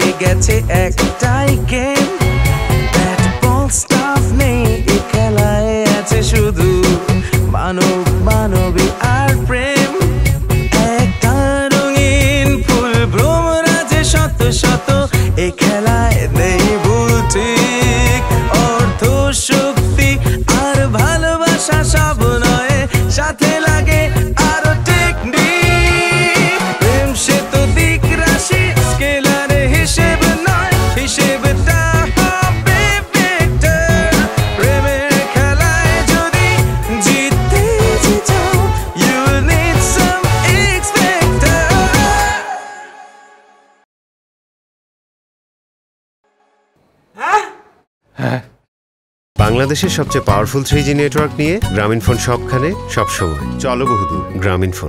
থেকে গেছে একটাই গেম, ব্যাট বল স্টাফ নেই এ খেলায় আছে শুধু মানব মানবী আর প্রেম। একটা রঙিন ফুল ভ্রমরাজে শত শত এ খেলায় নেই ভুল ঠিক, অর্থ শক্তি আর ভালোবাসা সব নয়, সাথে লাগে আরো টেকনিক। প্রেম সে তো দিক রাশি স্কেলারে হিসেব নয়, হিসেবটা হবে বেটার। প্রেমের খেলায় যদি জিততে চাও you will need some X-Factor। বাংলাদেশের সবচেয়ে পাওয়ারফুল 3G নেটওয়ার্ক নিয়ে গ্রামীণফোন সবখানে সবসময়। চলো বহুদূর গ্রামীণফোন।